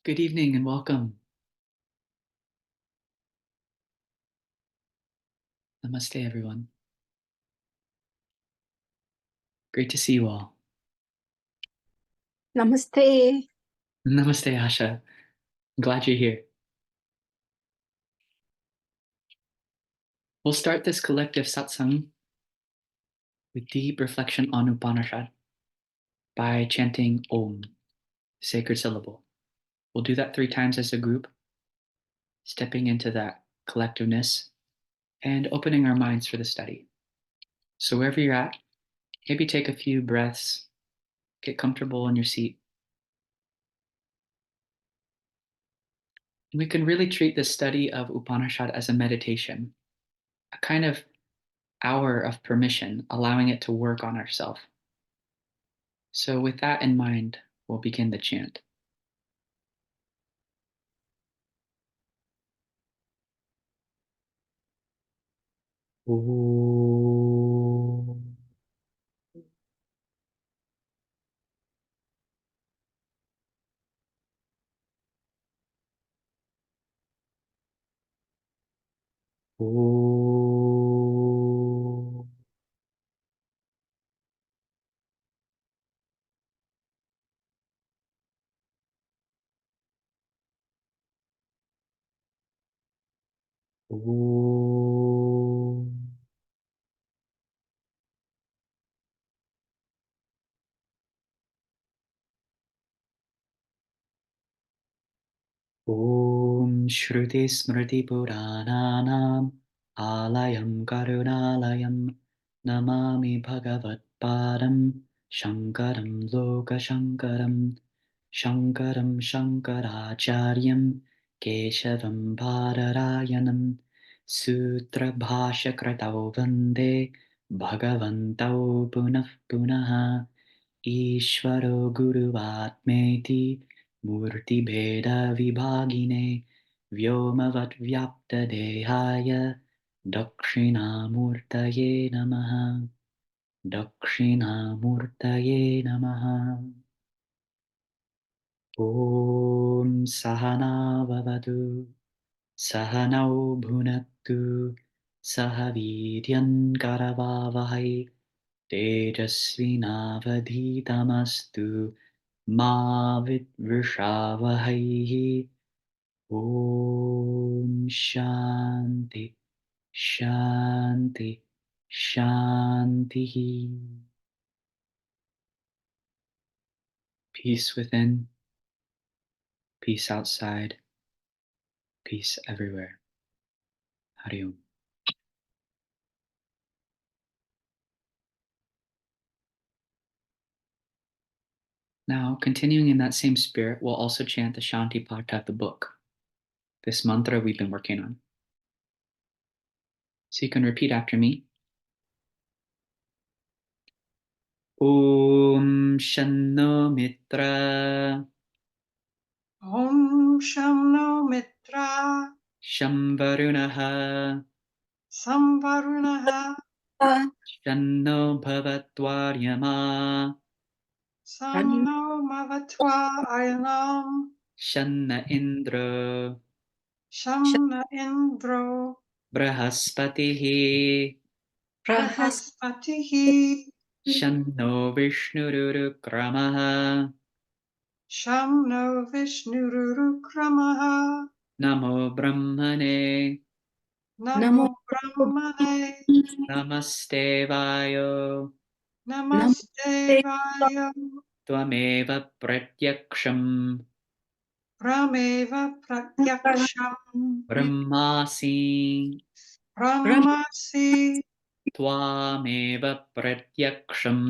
Good evening and welcome. Namaste, everyone. Great to see you all. Namaste. Namaste, Asha. I'm glad you're here. We'll start this collective satsang with deep reflection on Upanishad by chanting Om, sacred syllable. We'll do that 3 times as a group, stepping into that collectiveness and opening our minds for the study. So wherever you're at, maybe take a few breaths, get comfortable in your seat. We can really treat the study of Upanishad as a meditation, a kind of hour of permission, allowing it to work on ourselves. So with that in mind, we'll begin the chant. Om. Om. Om. Om Shruti Smriti Purananam Alayam Karunalayam Namami Bhagavat Padam Shankaram Loka Shankaram Shankaram Shankaracharyam Keshavam Bhararayanam Sutra Bhasha Kratau Vande Bhagavantau Punah Punaha Ishvaro Guruvatmeti Murti Bheda Vibhagine Vyomavat Vyapta Dehaya Dakshinamurtaye Namaha Dakshinamurtaye Namaha. Om Sahana Vavatu Sahanau Bhunattu Sahavidyan Karavavahai Tejasvinavadhitamastu Ma Vidvishavahai. Om Shanti Shanti Shanti. Peace within, peace outside, peace everywhere. Hari Om. Now, continuing in that same spirit, we'll also chant the Shanti Pata of the book, this mantra we've been working on. So you can repeat after me. Om Shanno Mitra Om Shanno Mitra Shamvarunaha Samvarunaha Shanno Bhavatvaryama Sanno Mavatva Ayanam Shanna Indra Shamna Indro Brahaspatihi Prahaspatihi Shanno Vishnurukramaha Shamno Vishnurukramaha Namo Brahmane Namo Brahmane Namaste Vayo Namaste Vaya Tvameva Pratyaksham Brahmeva Pratyaksham Brahmasi Brahmasi Tvameva Pratyaksham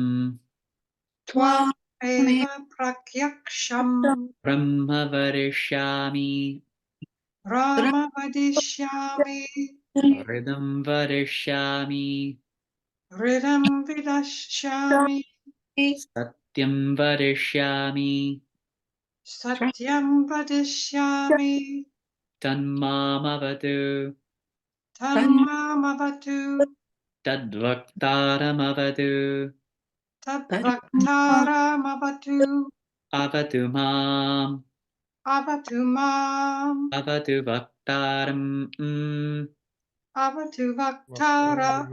Tvameva Pratyaksham Brahma Varishyami Brahma Vadishyami Ridam Varishyami Ridam Vidashyami Satyam Varishyami Satyam Vadishyami Tanmamavadu Tanmamavatu Tadvaktaramavadu Tadvaktaramavatu Avadu Mam avatu mam, avatu vaktaram. avatu vaktara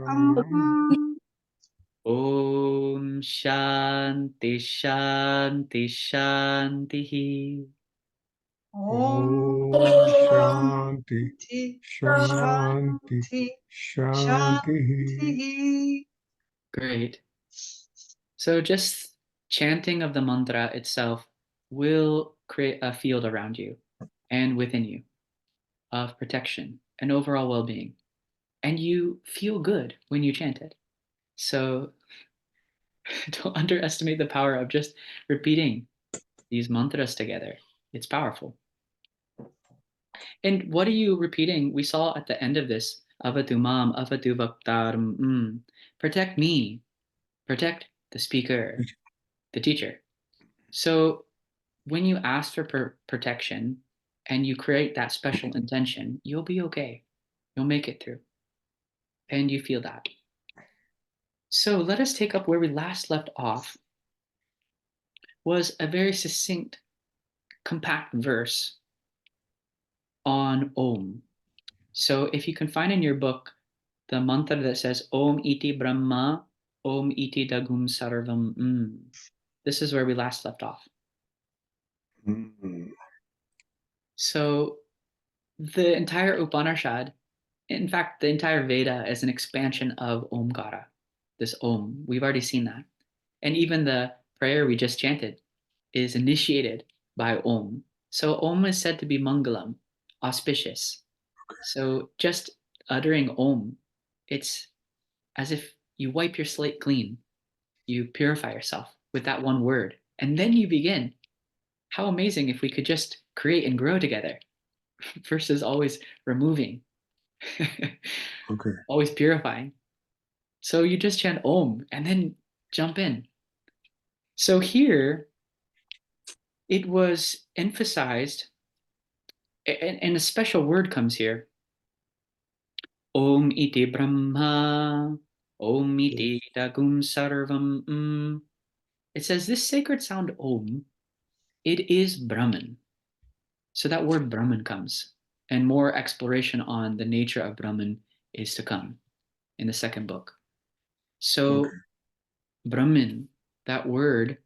Om Shanti Shanti Shanti. Om Shanti, Shanti, Shanti, Shanti, Shanti. Shanti. Great. So just chanting of the mantra itself will create a field around you and within you of protection and overall well-being. And you feel good when you chant it. So don't underestimate the power of just repeating these mantras together. It's powerful. And what are you repeating? We saw at the end of this, avatu mam, avatu vaktaram. Protect me, protect the speaker, the teacher. So when you ask for protection and you create that special intention, you'll be okay. You'll make it through. And you feel that. So let us take up where we last left off, was a very succinct, compact verse on Om. So if you can find in your book the mantra that says Om iti Brahma, Om iti Dagum Sarvam. This is where we last left off. So the entire Upanishad, in fact, the entire Veda is an expansion of Omkara, this Om. We've already seen that. And even the prayer we just chanted is initiated by Om. So Om is said to be Mangalam, auspicious. So just uttering Om, it's as if you wipe your slate clean. You purify yourself with that one word. And then you begin. How amazing if we could just create and grow together versus always removing, always purifying. So you just chant Om and then jump in. So here, it was emphasized, and a special word comes here. Om iti Brahma, Om iti Dagum Sarvam. It says this sacred sound Om, it is Brahman. So that word Brahman comes, and more exploration on the nature of Brahman is to come in the second book. So Brahman, that word,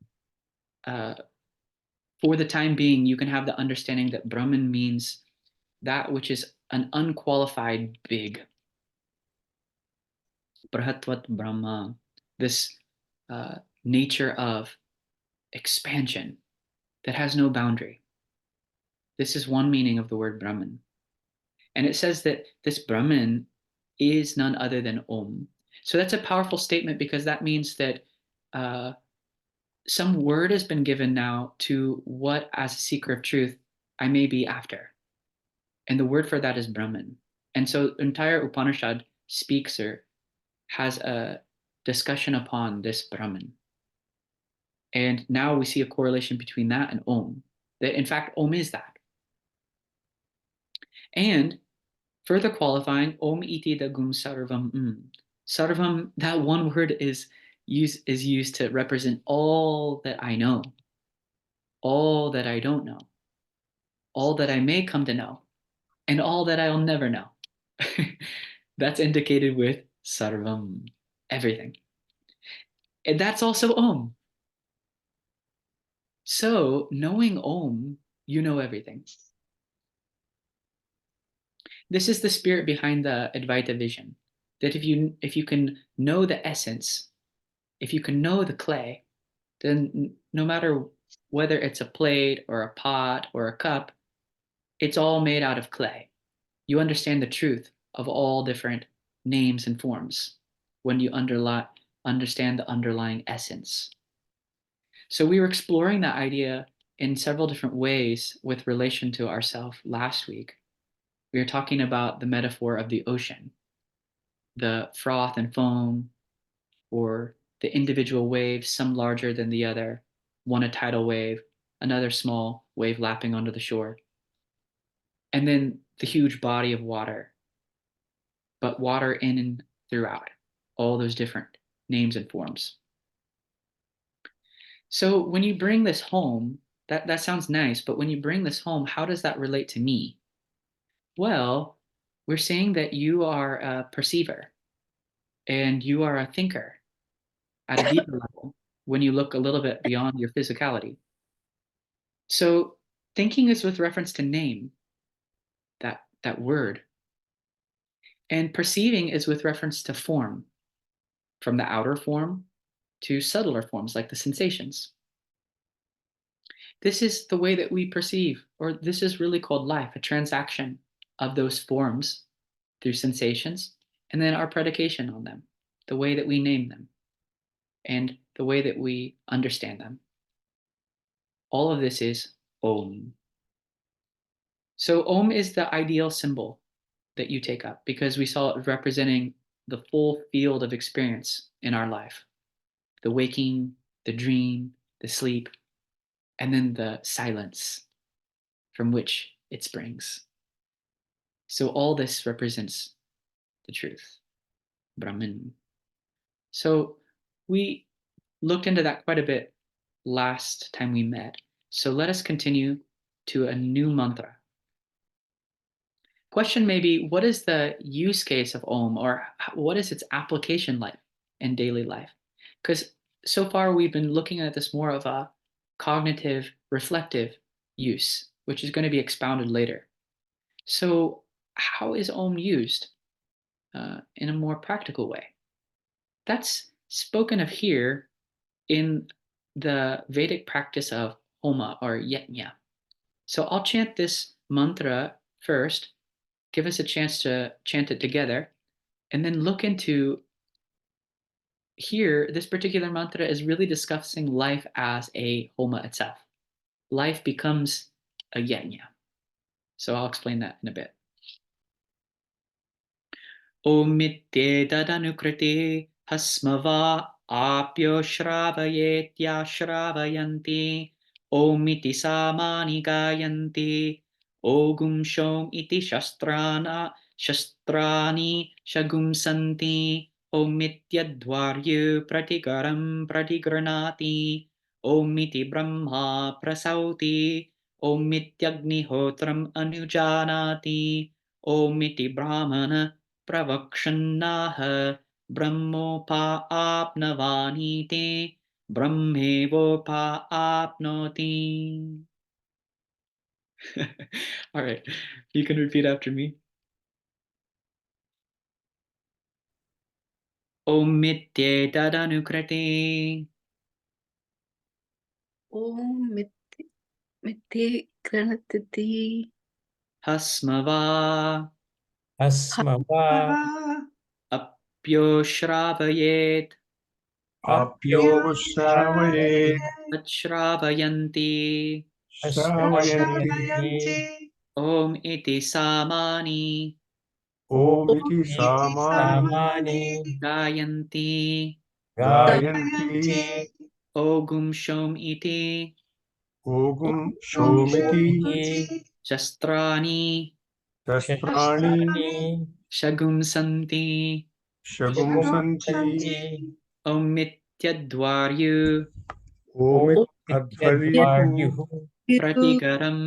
for the time being, you can have the understanding that Brahman means that which is an unqualified big. Brahatvat Brahma, this nature of expansion that has no boundary. This is one meaning of the word Brahman. And it says that this Brahman is none other than Om. So that's a powerful statement because that means that some word has been given now to what, as a seeker of truth, I may be after. And the word for that is Brahman. And so entire Upanishad speaks or has a discussion upon this Brahman. And now we see a correlation between that and Om. That in fact, Om is that. And further qualifying, Om iti dagum sarvam. Sarvam, that one word is used to represent all that I know, all that I don't know, all that I may come to know, and all that I'll never know. That's indicated with sarvam, everything. And that's also Om. So knowing Om, you know everything. This is the spirit behind the Advaita vision. That if you can know the essence, if you can know the clay, then no matter whether it's a plate or a pot or a cup, it's all made out of clay. You understand the truth of all different names and forms when you understand the underlying essence. So we were exploring that idea in several different ways with relation to ourself last week. We were talking about the metaphor of the ocean, the froth and foam, or the individual waves, some larger than the other, one a tidal wave, another small wave lapping onto the shore. And then the huge body of water, but water in and throughout, all those different names and forms. So when you bring this home, that sounds nice, but when you bring this home, how does that relate to me? Well, we're saying that you are a perceiver and you are a thinker at a deeper level when you look a little bit beyond your physicality. So thinking is with reference to name, that word, and perceiving is with reference to form, from the outer form to subtler forms like the sensations. This is the way that we perceive, or this is really called life, a transaction of those forms through sensations, and then our predication on them, the way that we name them, and the way that we understand them. All of this is Om. So Om is the ideal symbol that you take up because we saw it representing the full field of experience in our life. The waking, the dream, the sleep, and then the silence from which it springs. So all this represents the truth, Brahman. So we looked into that quite a bit last time we met. So let us continue to a new mantra. Question may be, what is the use case of Om, or what is its application like in daily life? Because so far we've been looking at this more of a cognitive, reflective use, which is going to be expounded later. So how is Om used in a more practical way? That's spoken of here in the Vedic practice of Homa or Yajna. So I'll chant this mantra first, give us a chance to chant it together, and then look into here. This particular mantra is really discussing life as a Homa itself. Life becomes a Yajna. So I'll explain that in a bit. Omitye tadanukriti hasmava apyo shravayetya shravayante omiti samani gayanti ogum shom iti shastrani shagum santi omityadvaryu pratigaram pratigranati omiti brahma prasauti omityagnihotram anujanati omiti brahmana pravakshannah brahmopa apnavani te brahmevopa apnoti. All right, you can repeat after me. Omitye tadanukrate Om Mite Granatati hasmava Asmava apyo shravayet Apyo Shravayet atshravyanti Shravanti om iti samani Omiti Iti Samani Samani gayanti Gayanti ogum shom iti Ogum Shomiti Iti shastrani Shastrani Shastrani shagum santi Shagum Santi Santi omityadvaryu Omit Advaryu Ityadvaryuhu pratigaram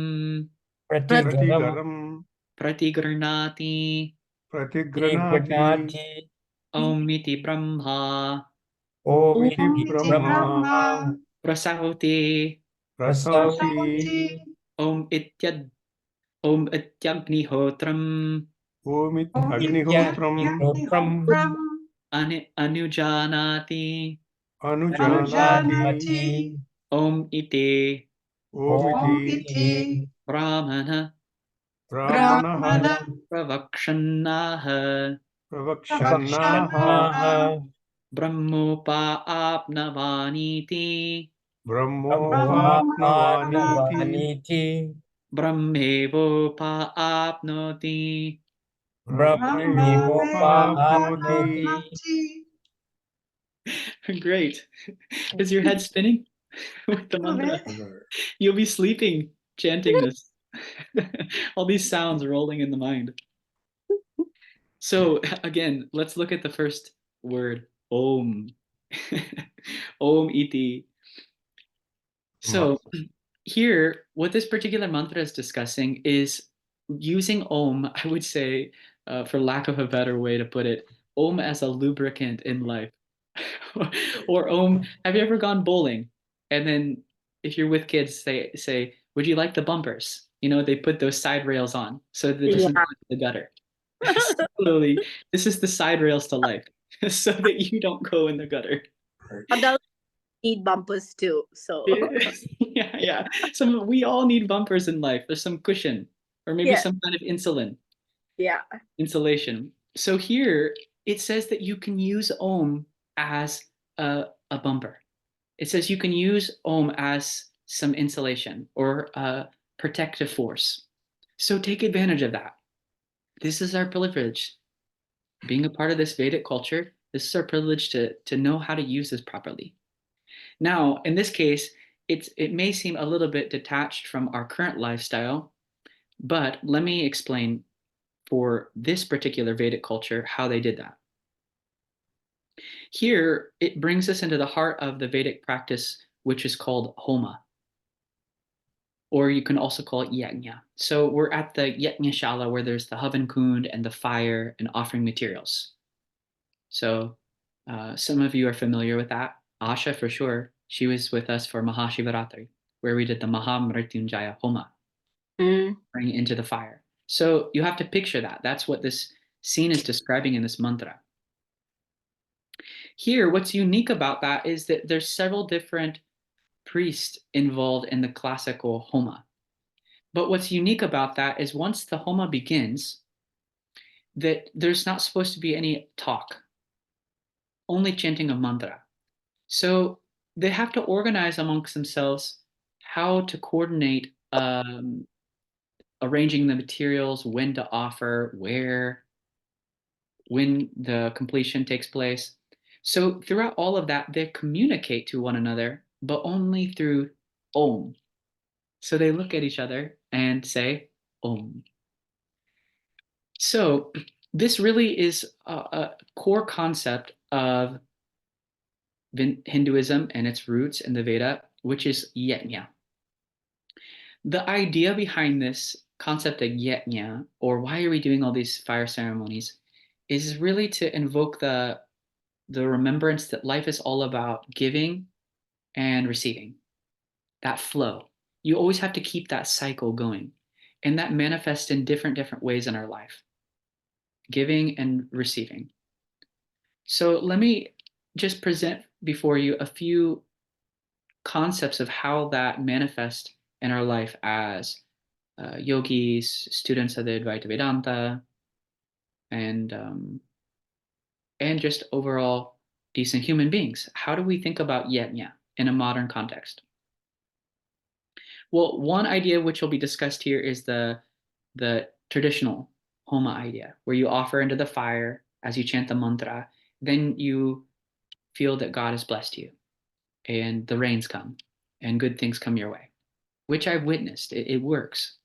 Pratigaram Pratigaram pratigranati Pratigranati Pratiganati omiti brahma Omiti Omiti Brahma Brahma prasahuti Prasauti Prasauti om ityad om ityagnihotram Omit Agnihotram Ityadnihotram anujanati Anujanati Anujanati om ite Omiti brahmana Brahmanaha pravakshannah Pravakshannaha Pravakshannaha brahmopa apnavaniti Brahmopapnavaniti Brahmopapnavaniti brahmevopa apnoti. Brahmevopapnoti. Brahmevopapnoti. Great. Is your head spinning with the mantra? You'll be sleeping chanting this. All these sounds rolling in the mind. So again, let's look at the first word, Om. Om iti. So here, what this particular mantra is discussing is using Om, I would say, for lack of a better way to put it, Om as a lubricant in life. Or Om, have you ever gone bowling? And then if you're with kids, they say, would you like the bumpers? You know, they put those side rails on so that it doesn't go into the gutter. Similarly, this is the side rails to life so that you don't go in the gutter. Adults need bumpers too. So Yeah. We all need bumpers in life. There's some cushion or maybe Yeah. some kind of yeah. insulation. So here it says that you can use Om as a bumper. It says you can use Om as some insulation or a protective force. So take advantage of that. This is our privilege. Being a part of this Vedic culture, this is our privilege to know how to use this properly. Now, in this case, it may seem a little bit detached from our current lifestyle, but let me explain for this particular Vedic culture how they did that. Here, it brings us into the heart of the Vedic practice, which is called Homa, or you can also call it Yajna. So we're at the Yajna Shala where there's the Havan Kund and the fire and offering materials. So some of you are familiar with that. Asha, for sure, she was with us for Mahashivaratri, where we did the Mahamrityunjaya Homa, bring it into the fire. So you have to picture that. That's what this scene is describing in this mantra. Here, what's unique about that is that there's several different priests involved in the classical Homa. But what's unique about that is once the Homa begins, that there's not supposed to be any talk, only chanting of mantra. So they have to organize amongst themselves how to coordinate arranging the materials, when to offer, where, when the completion takes place. So throughout all of that, they communicate to one another, but only through Om. So they look at each other and say Om. So this really is a core concept of Hinduism and its roots in the Veda, which is yajna. The idea behind this concept of yajna, or why are we doing all these fire ceremonies, is really to invoke the remembrance that life is all about giving and receiving, that flow. You always have to keep that cycle going, and that manifests in different ways in our life, giving and receiving. So let me just present before you a few concepts of how that manifests in our life as yogis, students of the Advaita Vedanta, and just overall decent human beings. How do we think about yajna in a modern context? Well, one idea which will be discussed here is the traditional Homa idea, where you offer into the fire as you chant the mantra, then you feel that God has blessed you, and the rains come, and good things come your way, which I've witnessed. It works.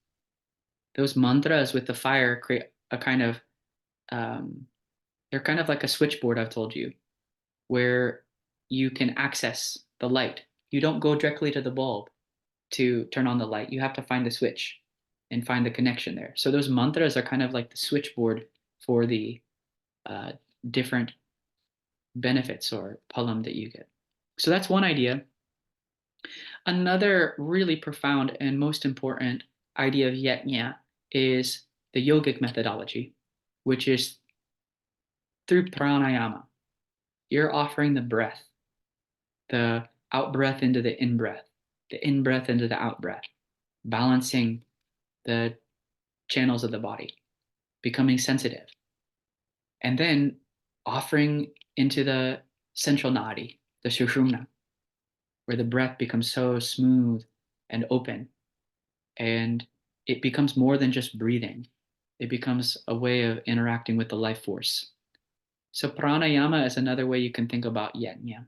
Those mantras with the fire create a kind of, they're kind of like a switchboard, I've told you, where you can access the light. You don't go directly to the bulb to turn on the light. You have to find the switch and find the connection there. So those mantras are kind of like the switchboard for the different benefits or palam that you get. So that's one idea. Another really profound and most important idea of yajna is the yogic methodology, which is through pranayama. You're offering the breath, the out breath into the in breath, the in breath into the out breath, balancing the channels of the body, becoming sensitive, and then offering into the central nadi, the sushumna, where the breath becomes so smooth and open, and it becomes more than just breathing. It becomes a way of interacting with the life force. So pranayama is another way you can think about yajna.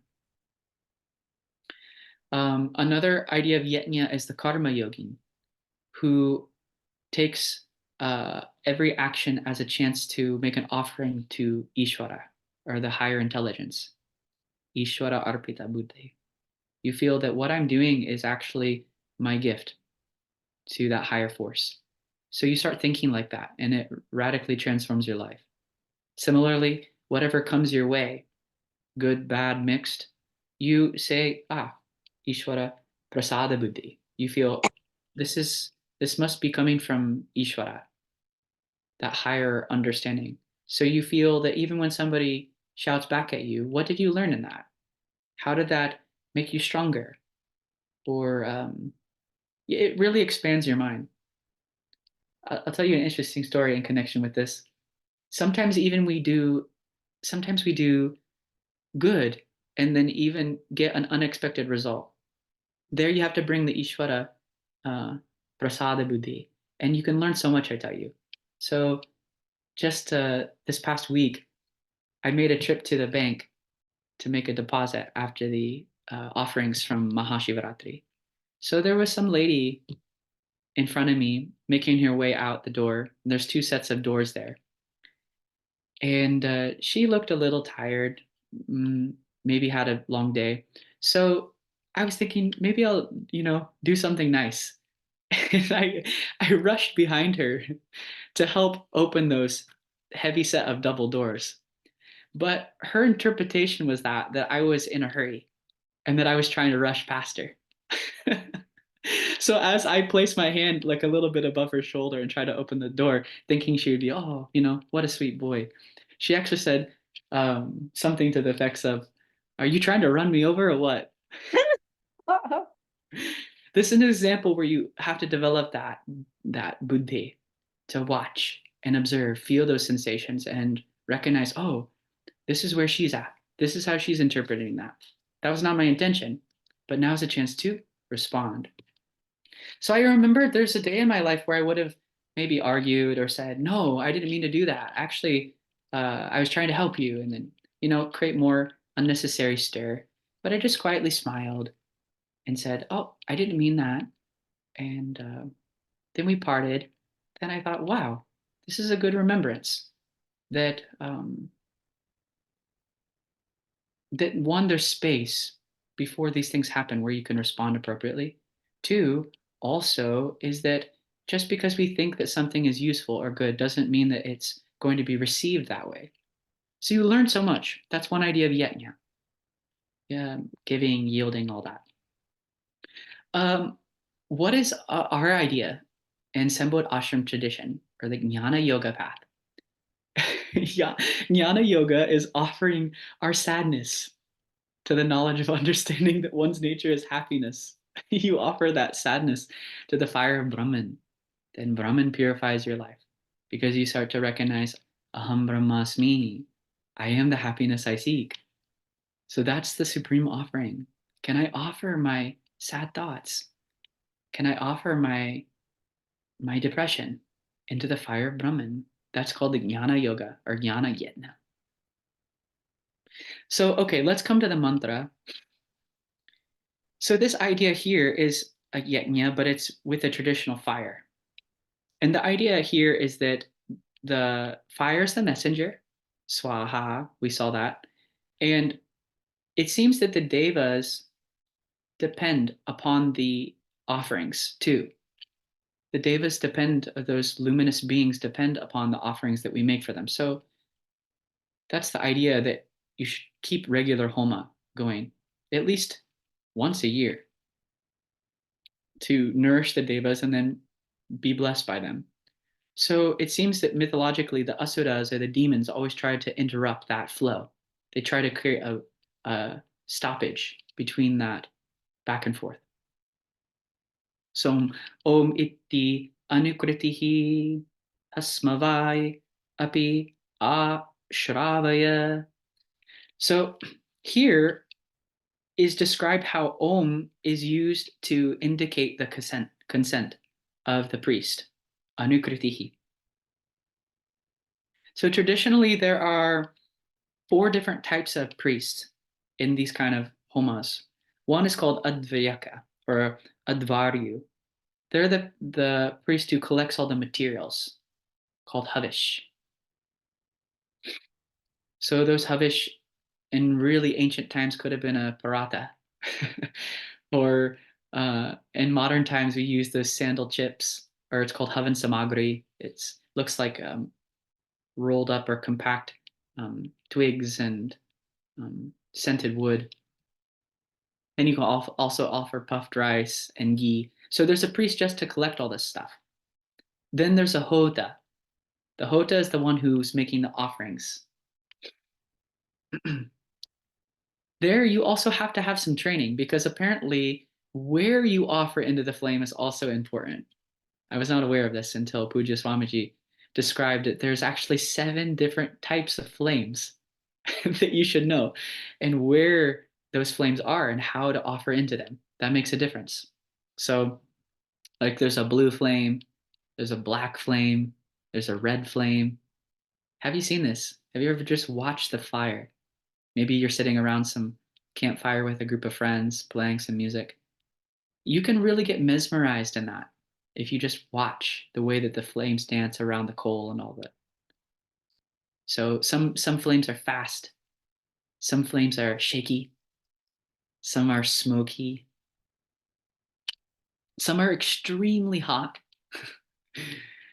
Another idea of yajna is the karma yogin, who takes every action as a chance to make an offering to Ishvara, or the higher intelligence. Ishvara arpita buddhi. You feel that what I'm doing is actually my gift to that higher force. So you start thinking like that, and it radically transforms your life. Similarly, whatever comes your way, good, bad, mixed, you say, Ishvara prasada buddhi. You feel this must be coming from Ishvara, that higher understanding. So you feel that even when somebody shouts back at you, what did you learn in that? How did that make you stronger? Or it really expands your mind. I'll tell you an interesting story in connection with this. Sometimes we do good and then even get an unexpected result. There you have to bring the Ishvara prasada buddhi, and you can learn so much, I tell you. So just this past week, I made a trip to the bank to make a deposit after the offerings from Mahashivaratri. So there was some lady in front of me making her way out the door. There's two sets of doors there. And she looked a little tired, maybe had a long day. So I was thinking maybe I'll, do something nice. And I rushed behind her to help open those heavy set of double doors. But her interpretation was that I was in a hurry and that I was trying to rush past her. So as I placed my hand like a little bit above her shoulder and tried to open the door, thinking she would be, oh, what a sweet boy, she actually said something to the effects of, "Are you trying to run me over or what?" This is an example where you have to develop that buddhi to watch and observe, feel those sensations, and recognize, oh, this is where she's at. This is how she's interpreting that. That was not my intention, but now's a chance to respond. So I remember there's a day in my life where I would have maybe argued or said, no, I didn't mean to do that. Actually, I was trying to help you, and then, create more unnecessary stir. But I just quietly smiled and said, oh, I didn't mean that. And then we parted. Then I thought, wow, this is a good remembrance that that one, there's space before these things happen where you can respond appropriately. Two, also, is that just because we think that something is useful or good doesn't mean that it's going to be received that way. So you learn so much. That's one idea of yajna. Yeah, giving, yielding, all that. What is our idea in Sembod Ashram tradition, or the Jnana Yoga path? Yeah, Jnana Yoga is offering our sadness to the knowledge of understanding that one's nature is happiness. You offer that sadness to the fire of Brahman. Then Brahman purifies your life because you start to recognize, Aham Brahmasmi, I am the happiness I seek. So that's the supreme offering. Can I offer my sad thoughts? Can I offer my depression into the fire of Brahman? That's called the Jnana Yoga or Jnana Yetna. So, okay, let's come to the mantra. So this idea here is a yajna, but it's with a traditional fire. And the idea here is that the fire is the messenger, swaha, we saw that. And it seems that the devas depend upon the offerings too. The devas those luminous beings depend upon the offerings that we make for them. So that's the idea, that you should keep regular homa going at least once a year to nourish the devas and then be blessed by them. So it seems that mythologically the asuras, or the demons, always try to interrupt that flow. They try to create a stoppage between that back and forth. So Om Itti Anukritihi Hasmavai Api Ashravaya. So here is described how Om is used to indicate the consent of the priest. Anukritihi. So traditionally, there are 4 different types of priests in these kind of homas. One is called Advayaka, or Advaryu. They're the priest who collects all the materials, called Havish. So those Havish in really ancient times could have been a parata, or In modern times, we use those sandal chips, or it's called havan samagri. It's looks like rolled up or compact twigs and scented wood. And you can also offer puffed rice and ghee. So there's a priest just to collect all this stuff. Then there's a hota. The hota is the one who's making the offerings. There, you also have to have some training because apparently where you offer into the flame is also important. I was not aware of this until Pujya Swamiji described it. There's actually 7 different types of flames that you should know, and where those flames are and how to offer into them. That makes a difference. So, like, there's a blue flame, there's a black flame, there's a red flame. Have you seen this? Have you ever just watched the fire? Maybe you're sitting around some campfire with a group of friends playing some music. You can really get mesmerized in that if you just watch the way that the flames dance around the coal and all that. So some flames are fast, some flames are shaky, some are smoky, some are extremely hot.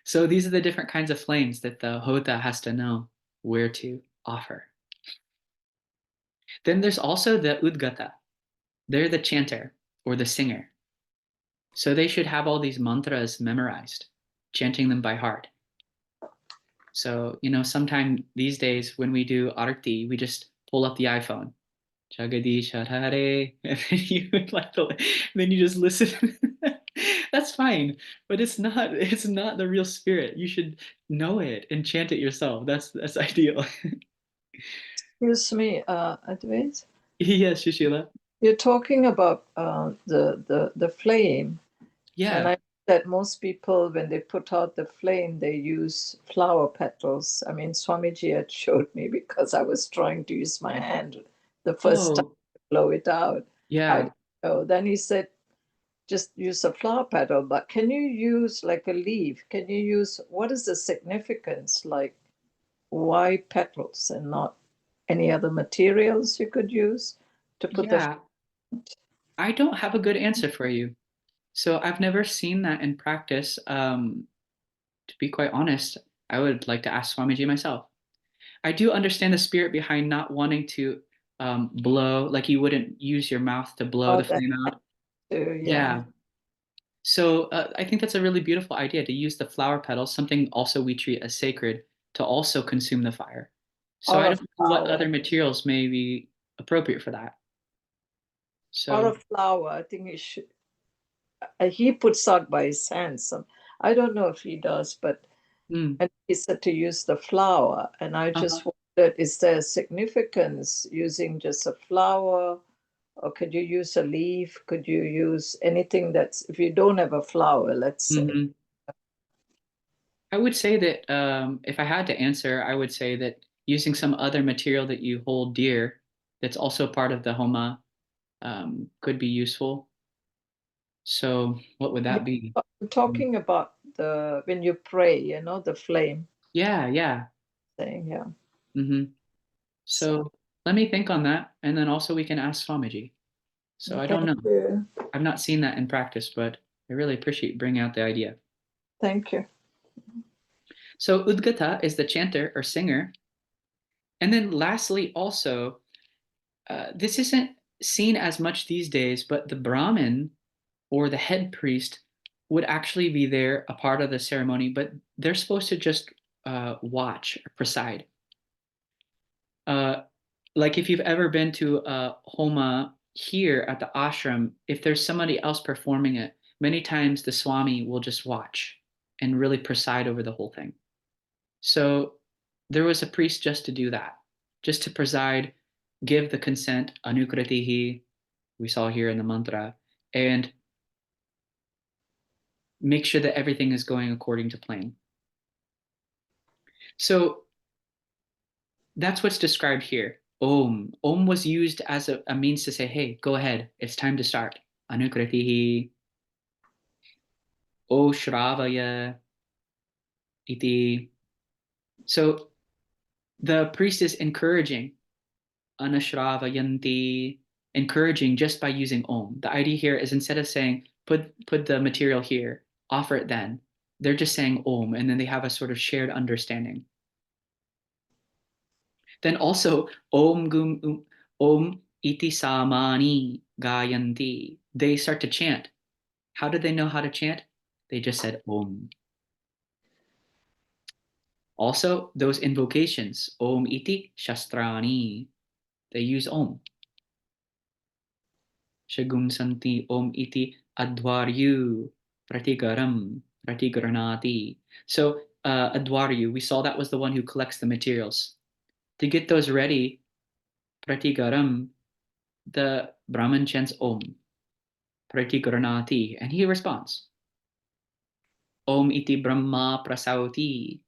So these are the different kinds of flames that the hota has to know where to offer. Then there's also the udgata. They're the chanter or the singer. So they should have all these mantras memorized, chanting them by heart. So, sometime these days when we do arti, we just pull up the iPhone. Jagadish Hare, and then you just listen. That's fine, but it's not the real spirit. You should know it and chant it yourself. That's ideal. Excuse me, Advait. Yes, Shishila. You're talking about the flame, and Yeah. I that most people, when they put out the flame, they use flower petals. I mean, Swamiji had showed me because I was trying to use my hand the first time Oh, to blow it out. yeah. I didn't know. Then he said, just use a flower petal, but can you use like a leaf? Can you use, what is the significance? Like, why petals and not any other materials you could use to put the Yeah. I don't have a good answer for you. So I've never seen that in practice. To be quite honest, I would like to ask Swamiji myself. I do understand the spirit behind not wanting to blow, like you wouldn't use your mouth to blow oh, the flame out. too, Yeah. So I think that's a really beautiful idea to use the flower petals, something also we treat as sacred, to also consume the fire. So Or I a don't know what flower. other materials may be appropriate for that. Or a So, flower. I think he should. He puts out by his hands. Some, I don't know if he does, but and he said to use the flower, and I just wondered: is there a significance using just a flower, or could you use a leaf? Could you use anything that's if you don't have a flower, let's say? mhm. I would say that if I had to answer, I would say that using some other material that you hold dear, that's also part of the homa, could be useful. So, what would that be? I'm talking about the when you pray, you know, the flame Yeah, yeah. thing. Yeah. hmm So, So let me think on that, and then also we can ask Swamiji. So I don't thank know. you. I've not seen that in practice, but I really appreciate bringing out the idea. Thank you. So Udgata is the chanter or singer. And then lastly, also, this isn't seen as much these days, but the Brahmin or the head priest would actually be there, a part of the ceremony, but they're supposed to just watch or preside. Uh, like if you've ever been to a homa here at the ashram, if there's somebody else performing it, many times the swami will just watch and really preside over the whole thing. So there was a priest just to do that, just to preside, give the consent, anukritihi, we saw here in the mantra, and make sure that everything is going according to plan. So that's what's described here. Om. Om was used as a means to say, hey, go ahead. It's time to start. Anukritihi. O Shravaya iti. So the priest is encouraging. Anashravayanti. encouraging just by using Om. The idea here is instead of saying, put the material here, offer it then, they're just saying Om, and then they have a sort of shared understanding. Then also, Om iti samani gayanti. They start to chant. How did they know how to chant? They just said Om. Also, those invocations, Om iti shastrani, they use Om. Shagum santi Om iti advaryu pratigaram pratigranati. So advaryu, we saw that was the one who collects the materials. To get those ready, pratigaram, the Brahmin chants Om pratigranati, and he responds. Om iti Brahma prasauti.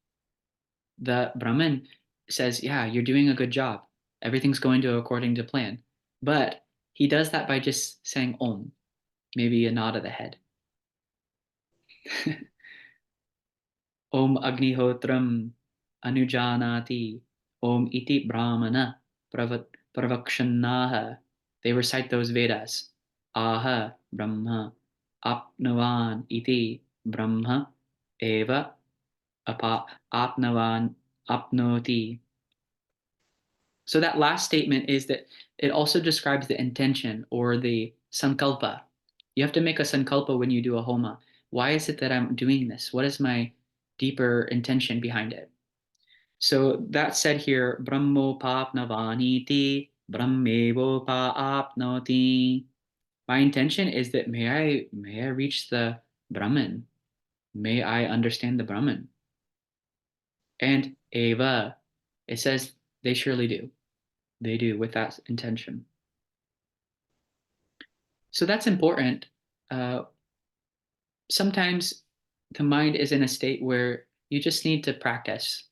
The Brahmin says, yeah, you're doing a good job. Everything's going to according to plan. But he does that by just saying Om, maybe a nod of the head. Om Agnihotram Anujanati Om iti Brahmana Pravakshannaha. They recite those Vedas. Aha Brahma Apnavan iti Brahma Eva Apnavan Apnoti. So that last statement is that it also describes the intention or the sankalpa. You have to make a sankalpa when you do a homa. Why is it that I'm doing this? What is my deeper intention behind it? So that said here, Brahmopapnavaniti, Brahmevo paapnoti. My intention is that may I reach the Brahman. May I understand the Brahman. And Eva, it says they surely do. They do with that intention. So that's important. Sometimes the mind is in a state where you just need to practice.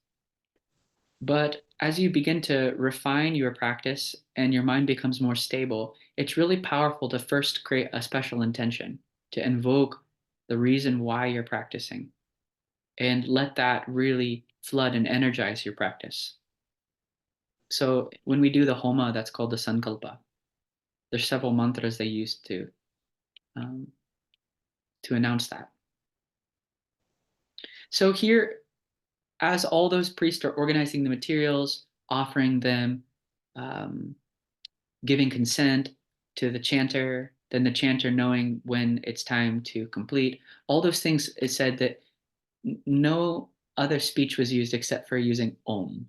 But as you begin to refine your practice and your mind becomes more stable, it's really powerful to first create a special intention, to invoke the reason why you're practicing, and let that really flood and energize your practice. So when we do the homa, that's called the sankalpa. There's several mantras they use to announce that. So here, as all those priests are organizing the materials, offering them, giving consent to the chanter, then the chanter knowing when it's time to complete, all those things, it said that no other speech was used except for using Om.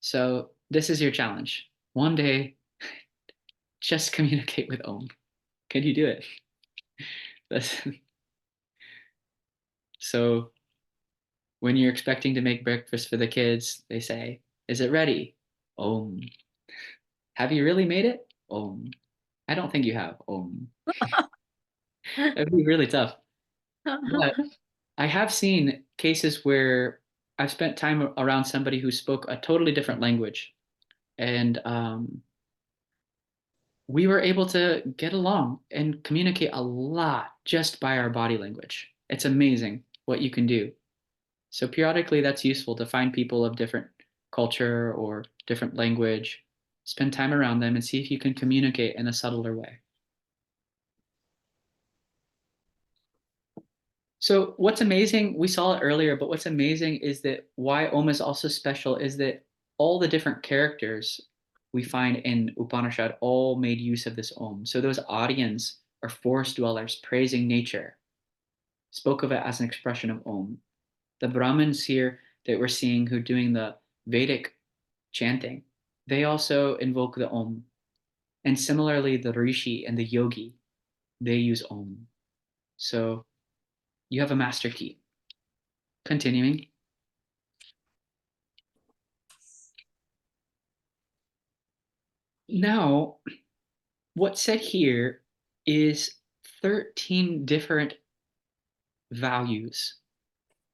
So this is your challenge. One day, just communicate with Om. Can you do it? So when you're expecting to make breakfast for the kids, they say, is it ready? Om. Have you really made it? Om. I don't think you have. Om. It'd be really tough. But I have seen cases where I've spent time around somebody who spoke a totally different language. And we were able to get along and communicate a lot just by our body language. It's amazing what you can do. So periodically that's useful to find people of different culture or different language, spend time around them and see if you can communicate in a subtler way. So what's amazing, we saw it earlier, but what's amazing is that why Om is also special is that all the different characters we find in Upanishad all made use of this Om. So those Aryans are forest dwellers praising nature, spoke of it as an expression of Om. The Brahmins here that we're seeing who are doing the Vedic chanting, they also invoke the Om. And similarly, the Rishi and the Yogi, they use Om. So you have a master key. Continuing. Now, what's said here is 13 different values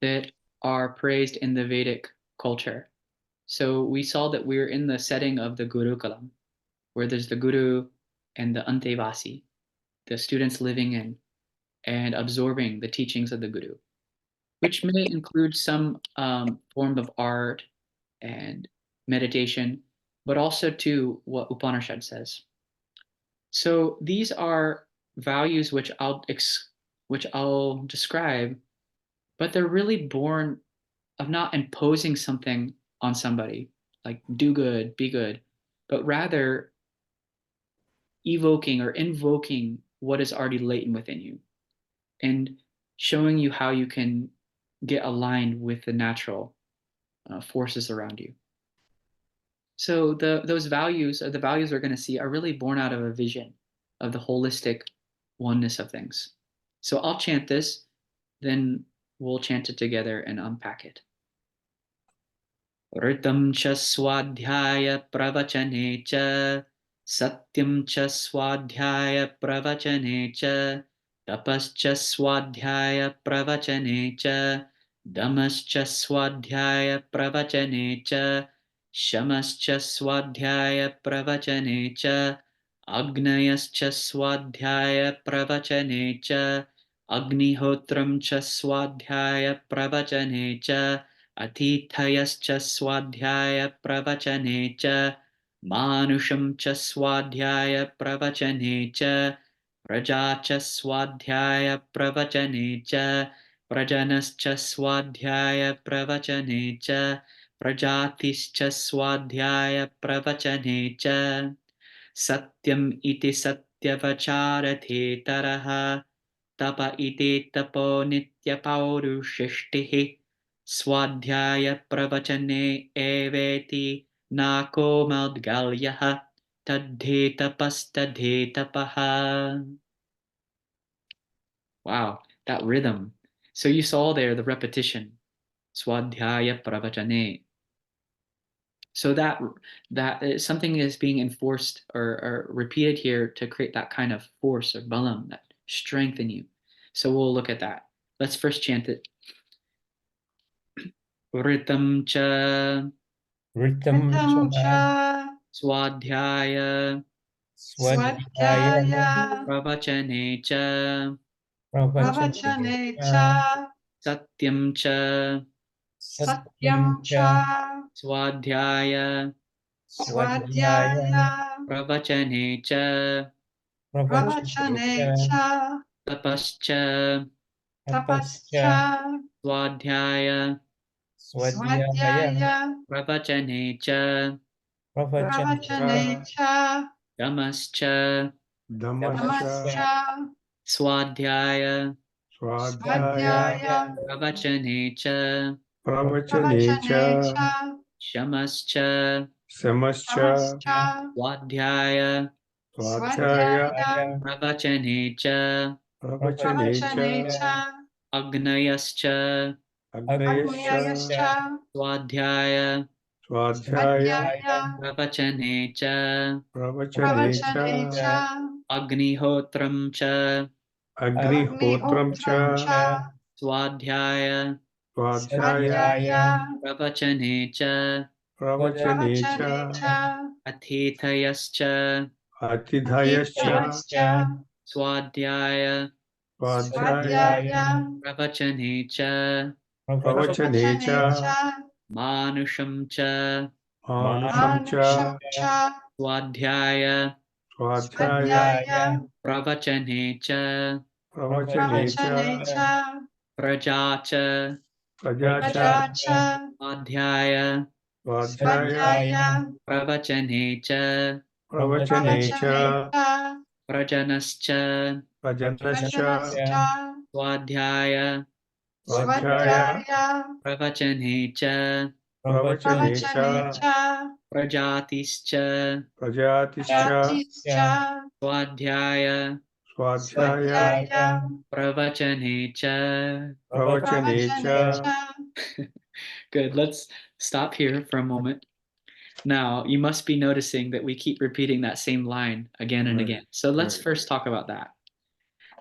that are praised in the Vedic culture. So we saw that we're in the setting of the Gurukulam, where there's the Guru and the Antevasi, the students living in and absorbing the teachings of the Guru, which may include some form of art and meditation, but also to what Upanishad says. So these are values which I'll describe, but they're really born of not imposing something on somebody, like do good, be good, but rather evoking or invoking what is already latent within you and showing you how you can get aligned with the natural forces around you. So those values, or the values we're going to see, are really born out of a vision of the holistic oneness of things. So I'll chant this, then we'll chant it together and unpack it. Ritam cha swadhyaya pravachane cha satyam cha swadhyaya pravachane cha tapascha swadhyaya pravachane cha damascha swadhyaya pravachane cha shamascha swadhyaya pravachane cha agnayascha swadhyaya pravachane cha agnihotram cha swadhyaya pravachane cha Atithayascha swadhyaya pravachane cha manusham cha swadhyaya pravachane cha praja cha swadhyaya pravachane cha prajanascha swadhyaya pravachane cha prajatischa swadhyaya pravachane cha satyam iti satyavacharate taraha tapa iti tapo nitya paurushishtih Swadhyaya pravachane eveti nako madgalyaha tadhe tapastadhe tapaha. Wow, that rhythm. So you saw there the repetition. Swadhyaya pravachane. So that something is being enforced or repeated here to create that kind of force or balam, that strength in you. So we'll look at that. Let's first chant it. Ritam cha Swadhyaya Pravachane cha Pravachane cha Satyam cha Satyam cha Swadhyaya Swadhyaya Pravachane cha Pravachane cha Tapascha Tapascha Swadhyaya Swadhyaya Pravachane cha Pravachane cha Damascha Damascha Tamascha Swadhyaya Swadhyaya Swadhyaya Pravachane cha Pravachane Pravachane cha cha Shamascha Samascha Tamascha Swadhyaya Swadhyaya Swadhyaya Pravachane cha Pravachane Pravachane cha cha Agnayascha Agnyascha Agnyayascha Swadhyaya Swadhyaya Swadhyaya Pravachane cha Pravachane Pravachane cha cha Agnihotram cha Agnihotram Agnihotram cha cha Swadhyaya Swadhyaya Swadhyaya Pravachane cha Pravachane Pravachane cha cha Athithayascha Atidhayascha Atithayascha Swadhyaya Swadhyaya Swadhyaya Pravachane cha Pravachane Pravachane cha cha Manusham cha Manusham Manusham cha cha Swadhyaya Swadhyaya Swadhyaya Pravachane cha Pravachane Pravachane cha cha Praja cha Prajacha Praja cha Swadhyaya Swadhyaya Swadhyaya Pravachane cha Pravachane Pravachane cha cha Prajanascha Prajanascha Prajanascha Swadhyaya Swadhyaya Swadhyaya Pravachane cha Pravachane Pravachane cha cha Prajatischa Prajatischa Prajatischa Swadhyaya Swadhyaya Swadhyaya Pravachane cha. Pravachane Pravachane cha cha Good. Let's stop here for a moment. Now, you must be noticing that we keep repeating that same line again and again. So let's first talk about that.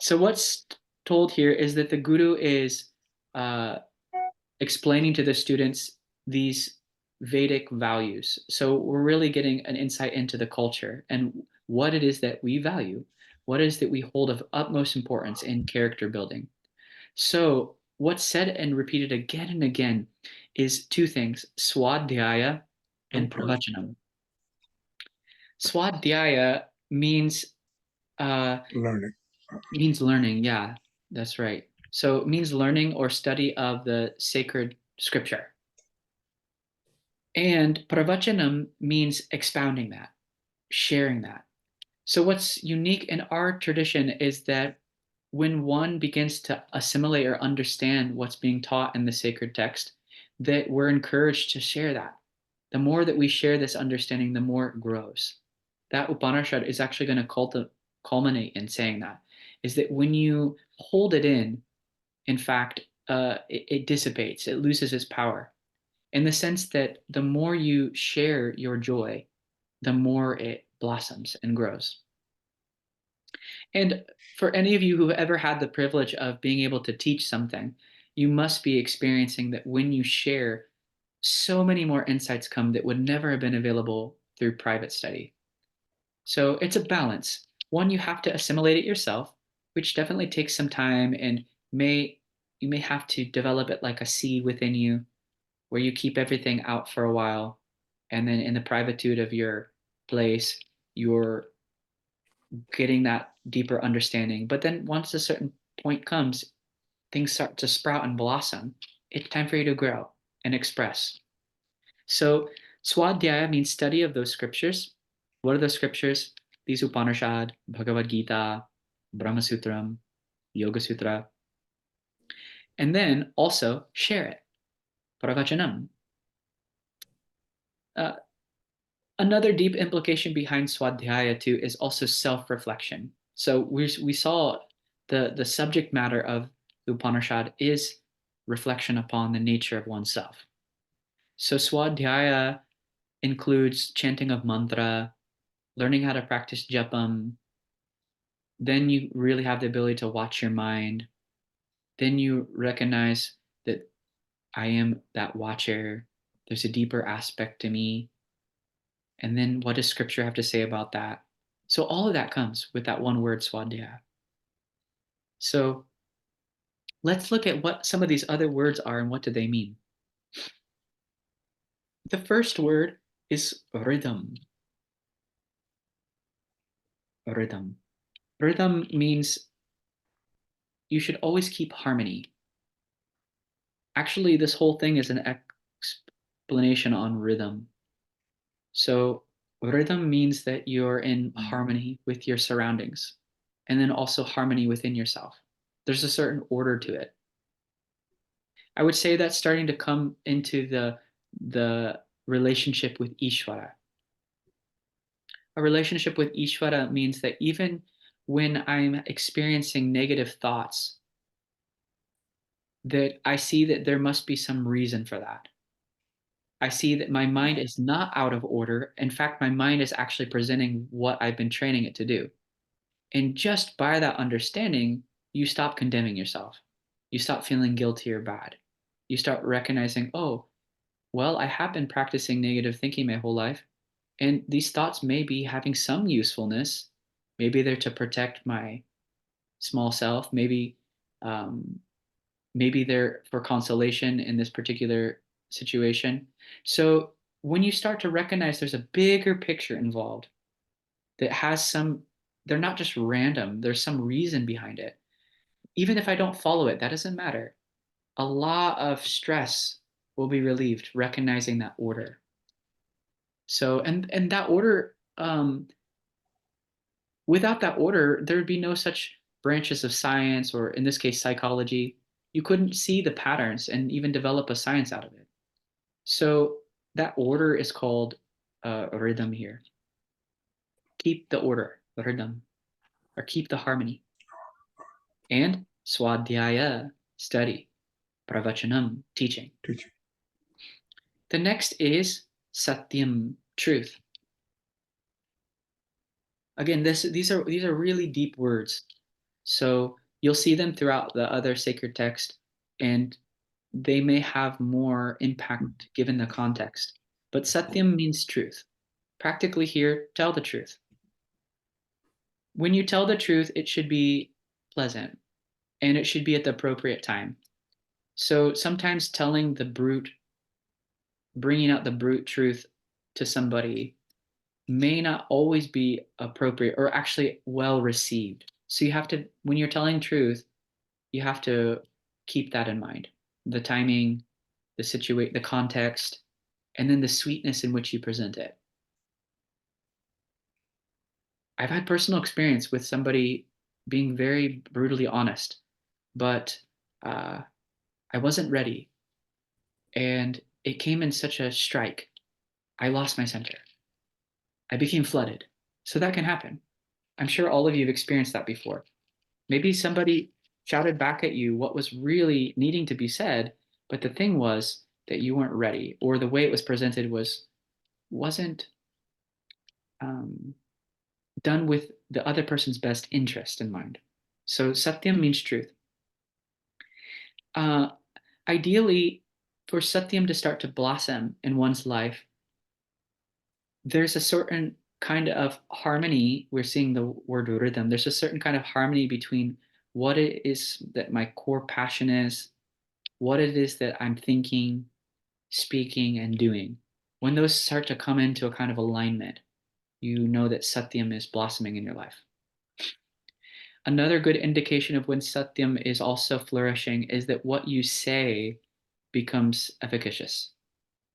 So what's told here is that the guru is explaining to the students these Vedic values. So we're really getting an insight into the culture and what it is that we value, what it is that we hold of utmost importance in character building. So what's said and repeated again and again is two things, swadhyaya and pravachanam. Swadhyaya means Learning. Means learning, yeah, that's right. So it means learning or study of the sacred scripture. And pravachanam means expounding that, sharing that. So what's unique in our tradition is that when one begins to assimilate or understand what's being taught in the sacred text, that we're encouraged to share that. The more that we share this understanding, the more it grows. That Upanishad is actually going to culminate in saying that, is that when you hold it in fact, it dissipates, it loses its power, in the sense that the more you share your joy, the more it blossoms and grows. And for any of you who have ever had the privilege of being able to teach something, you must be experiencing that when you share, so many more insights come that would never have been available through private study. So it's a balance. One, you have to assimilate it yourself, which definitely takes some time, and you may have to develop it like a seed within you, where you keep everything out for a while, and then in the privatude of your place, you're getting that deeper understanding. But then once a certain point comes, things start to sprout and blossom. It's time for you to grow and express. So swadhyaya means study of those scriptures. What are those scriptures? These Upanishad, Bhagavad Gita, Brahma Sutram, Yoga Sutra. And then also share it. Pravachanam. Another deep implication behind swadhyaya too is also self-reflection. So we saw the subject matter of the Upanishad is reflection upon the nature of oneself. So swadhyaya includes chanting of mantra, learning how to practice japam. Then you really have the ability to watch your mind. Then you recognize that I am that watcher. There's a deeper aspect to me. And then what does scripture have to say about that? So all of that comes with that one word, swadhyaya. So let's look at what some of these other words are and what do they mean. The first word is rhythm. Rhythm. Rhythm means you should always keep harmony. Actually, this whole thing is an explanation on rhythm. So rhythm means that you're in harmony with your surroundings, and then also harmony within yourself. There's a certain order to it. I would say that's starting to come into the relationship with Ishvara. A relationship with Ishvara means that even when I'm experiencing negative thoughts, that I see that there must be some reason for that. I see that my mind is not out of order. In fact, my mind is actually presenting what I've been training it to do. And just by that understanding, you stop condemning yourself. You stop feeling guilty or bad. You start recognizing, oh, well, I have been practicing negative thinking my whole life, and these thoughts may be having some usefulness. Maybe they're to protect my small self. Um, maybe they're for consolation in this particular situation. So when you start to recognize there's a bigger picture involved that has some, they're not just random, there's some reason behind it. Even if I don't follow it, that doesn't matter. A lot of stress will be relieved recognizing that order. So, and that order, without that order, there would be no such branches of science, or in this case, psychology. You couldn't see the patterns and even develop a science out of it. So that order is called rhythm here. Keep the order, rhythm, or keep the harmony. And swadhyaya, study. Pravachanam, teaching. The next is satyam, truth. Again, these are really deep words. So you'll see them throughout the other sacred text, and they may have more impact given the context. But satyam means truth. Practically here, tell the truth. When you tell the truth, it should be pleasant, and it should be at the appropriate time. So sometimes bringing out the brute truth to somebody may not always be appropriate or actually well received. So you have to, when you're telling truth, you have to keep that in mind. The timing, the context, and then the sweetness in which you present it. I've had personal experience with somebody being very brutally honest, but I wasn't ready. And it came in such a strike. I lost my center. I became flooded. So that can happen. I'm sure all of you have experienced that before. Maybe somebody shouted back at you what was really needing to be said, but the thing was that you weren't ready, or the way it was presented wasn't done with the other person's best interest in mind. So satyam means truth. Ideally, for satyam to start to blossom in one's life, there's a certain kind of harmony. We're seeing the word rhythm. There's a certain kind of harmony between what it is that my core passion is, what it is that I'm thinking, speaking, and doing. When those start to come into a kind of alignment, you know that satyam is blossoming in your life. Another good indication of when satyam is also flourishing is that what you say becomes efficacious.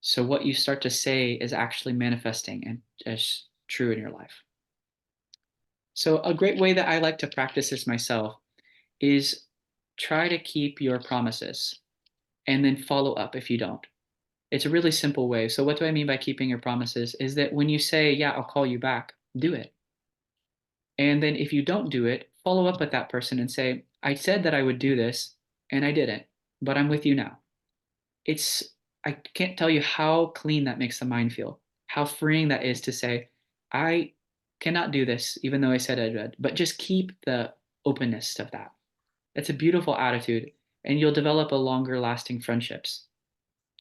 So what you start to say is actually manifesting and as true in your life. So a great way that I like to practice this myself is try to keep your promises and then follow up if you don't. It's a really simple way. So what do I mean by keeping your promises is that when you say, yeah, I'll call you back, do it. And then if you don't do it, follow up with that person and say, I said that I would do this and I didn't, but I'm with you now. I can't tell you how clean that makes the mind feel, how freeing that is to say, I cannot do this, even though I said I would, but just keep the openness of that. It's a beautiful attitude, and you'll develop a longer lasting friendships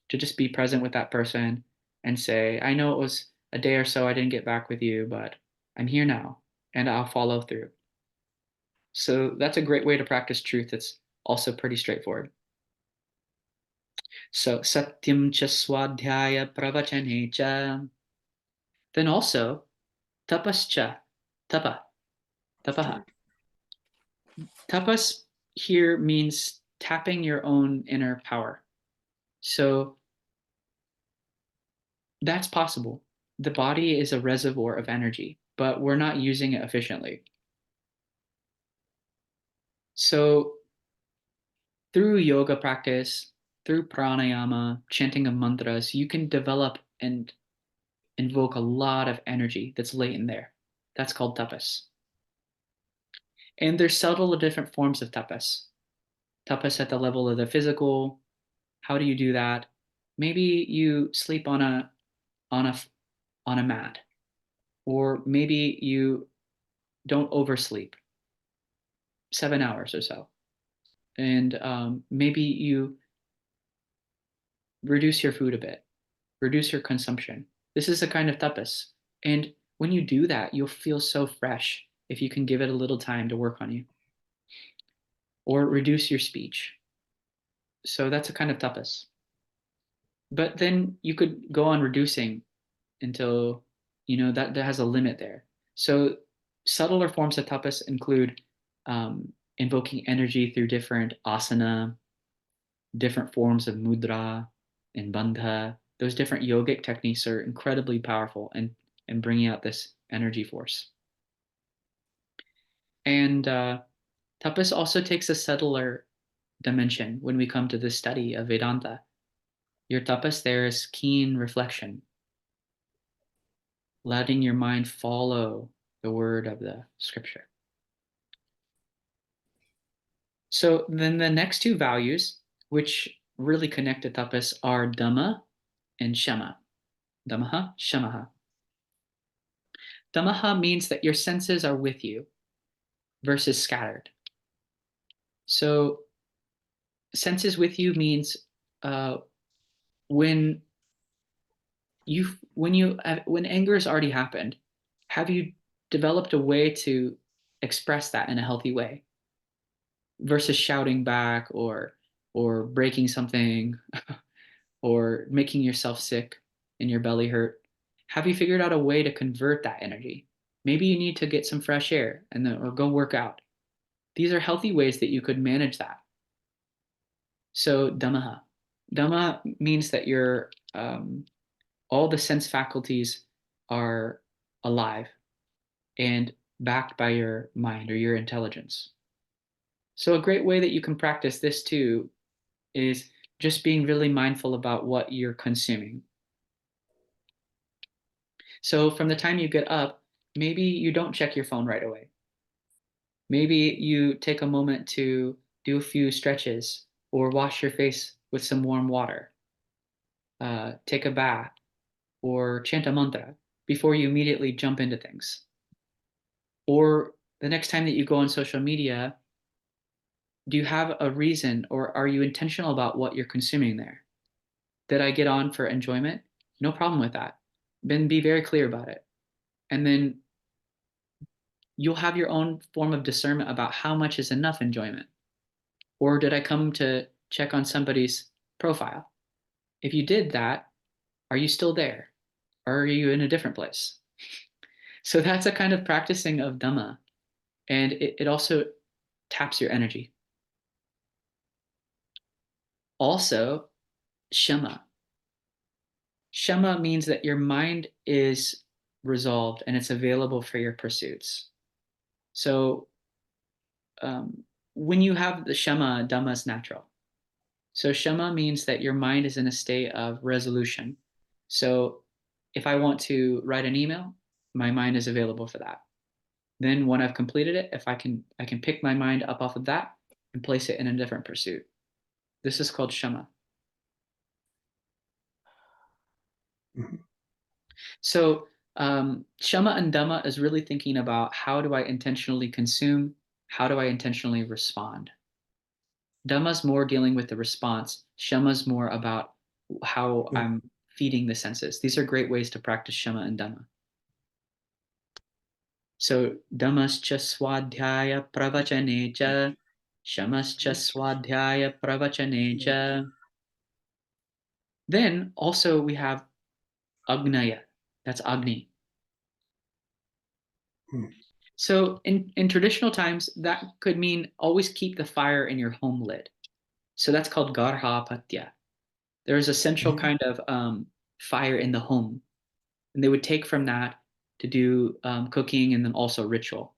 to just be present with that person and say, I know it was a day or so I didn't get back with you, but I'm here now and I'll follow through. So that's a great way to practice truth. It's also pretty straightforward. So satyam cha swadhyaya pravachane cha. Then also tapascha, tapaha. Tapas here means tapping your own inner power. So that's possible. The body is a reservoir of energy, but we're not using it efficiently. So through yoga practice, through pranayama, chanting of mantras, you can develop and invoke a lot of energy that's latent there. That's called tapas. And there's subtle different forms of tapas. Tapas at the level of the physical. How do you do that? Maybe you sleep on a mat, or maybe you don't oversleep 7 hours or so, and maybe you reduce your food a bit, reduce your consumption. This is a kind of tapas, and when you do that, you'll feel so fresh if you can give it a little time to work on you, or reduce your speech. So that's a kind of tapas. But then you could go on reducing until, that has a limit there. So subtler forms of tapas include invoking energy through different asana, different forms of mudra and bandha. Those different yogic techniques are incredibly powerful and bringing out this energy force. And tapas also takes a subtler dimension when we come to the study of Vedanta. Your tapas there is keen reflection, letting your mind follow the word of the scripture. So then the next two values, which really connect to tapas, are dhamma and shama. Dhammaha, shamaha. Dhammaha means that your senses are with you versus scattered. So senses with you means when anger has already happened, have you developed a way to express that in a healthy way versus shouting back or breaking something or making yourself sick and your belly hurt? Have you figured out a way to convert that energy? Maybe you need to get some fresh air and then, or go work out. These are healthy ways that you could manage that. So Dhamma. Dhamma means that your all the sense faculties are alive and backed by your mind or your intelligence. So a great way that you can practice this too is just being really mindful about what you're consuming. So from the time you get up, maybe you don't check your phone right away. Maybe you take a moment to do a few stretches or wash your face with some warm water, take a bath, or chant a mantra before you immediately jump into things. Or the next time that you go on social media, do you have a reason or are you intentional about what you're consuming there? Did I get on for enjoyment? No problem with that. Then be very clear about it. And then you'll have your own form of discernment about how much is enough enjoyment. Or did I come to check on somebody's profile? If you did that, are you still there? Or are you in a different place? So that's a kind of practicing of Dhamma. And it also taps your energy. Also, Shama. Shama means that your mind is resolved and it's available for your pursuits. So when you have the Shama, Dhamma is natural. So Shama means that your mind is in a state of resolution. So if I want to write an email, my mind is available for that. Then when I've completed it, if I can pick my mind up off of that and place it in a different pursuit. This is called Shama. So Shama and Dhamma is really thinking about how do I intentionally consume? How do I intentionally respond? Dhamma's more dealing with the response. Shama's more about how I'm feeding the senses. These are great ways to practice Shama and Dhamma. So Dhammascha swadhyaya pravachane cha, Shamascha swadhyaya pravachane cha. Then also we have Agnaya. That's Agni. So in traditional times, that could mean always keep the fire in your home lit. So that's called Garhapatya. There is a central kind of fire in the home. And they would take from that to do cooking and then also ritual.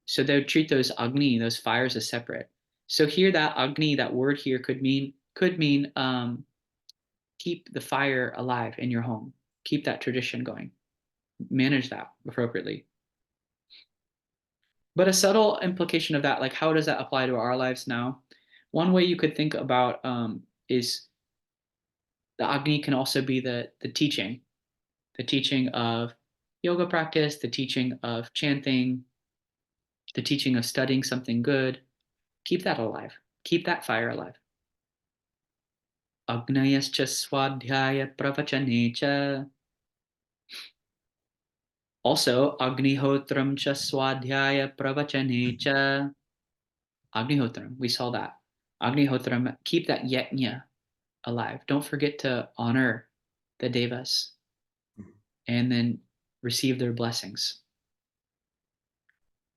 So they would treat those Agni, those fires, as separate. So here that Agni, that word here could mean keep the fire alive in your home. Keep that tradition going. Manage that appropriately. But a subtle implication of that, like how does that apply to our lives now? One way you could think about is the Agni can also be the teaching of yoga practice, the teaching of chanting, the teaching of studying something good. Keep that alive. Keep that fire alive. Agnayascha swadhyaya pravachane cha. Also, Agnihotram cha swadhyaya pravachane cha. Agnihotram, we saw that. Agnihotram, keep that yajna alive. Don't forget to honor the devas and then receive their blessings.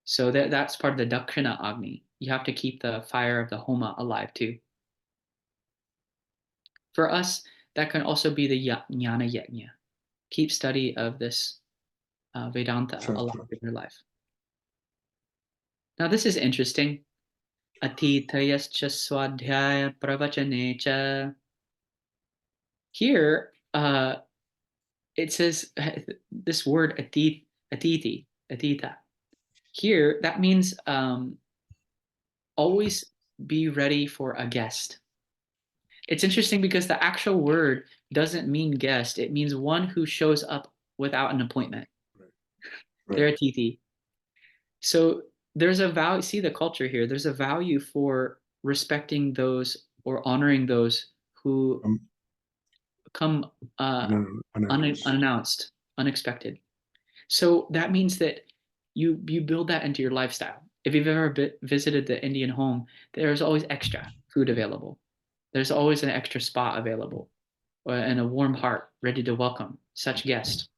So that's part of the Dakshina Agni. You have to keep the fire of the Homa alive too. For us, that can also be the Jnana Yajna. Keep study of this Vedanta alive in your life. Now this is interesting. Atitayascha swadhyaya pravachane cha. Here, it says this word atita. Here, that means always be ready for a guest. It's interesting because the actual word doesn't mean guest. It means one who shows up without an appointment. Right. They're atiti. So there's a value, see the culture here. There's a value for respecting those or honoring those who come unannounced, unexpected. So that means that you build that into your lifestyle. If you've ever visited the Indian home, there's always extra food available. There's always an extra spot available and a warm heart ready to welcome. such guest.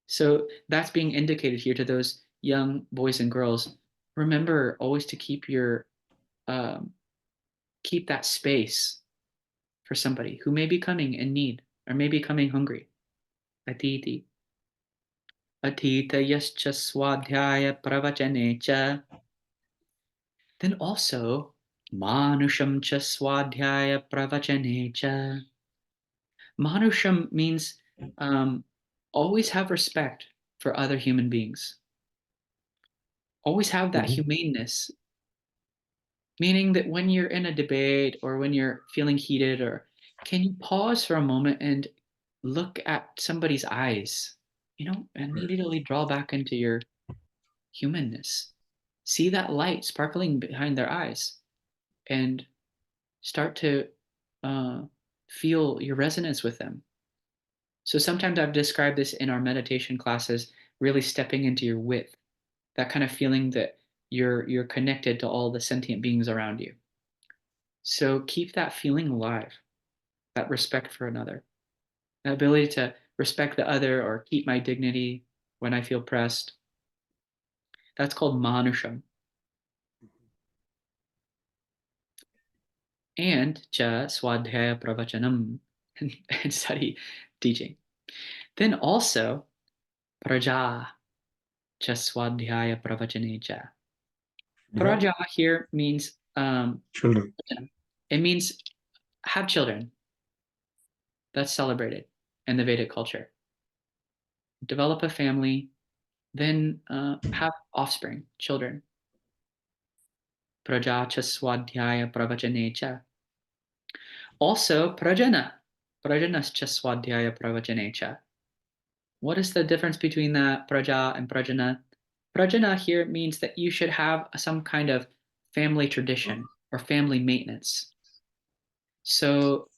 So that's being indicated here to those young boys and girls. Remember always to keep keep that space for somebody who may be coming in need or may be coming hungry. Atiti. Atitayascha swadhyaya pravachane cha. Then also, manusham cha swadhyaya pravachane cha. Manusham means always have respect for other human beings. Always have that humaneness, meaning that when you're in a debate or when you're feeling heated, or can you pause for a moment and look at somebody's eyes, and immediately draw back into your humanness. See that light sparkling behind their eyes and start to feel your resonance with them. So sometimes I've described this in our meditation classes, really stepping into your width, that kind of feeling that you're connected to all the sentient beings around you. So keep that feeling alive, that respect for another, the ability to respect the other or keep my dignity when I feel pressed. That's called manusham. And cha swadhyaya pravachanam, and study teaching. Then also praja cha swadhyaya pravachane cha. Praja here means Children. it means have children. That's celebrated in the Vedic culture. Develop a family, then have offspring, children. Praja cha swadhyaya pravachane cha. Also prajana. Prajanas cha swadhyaya pravachane cha. What is the difference between that praja and prajana? Prajana here means that you should have some kind of family tradition or family maintenance. So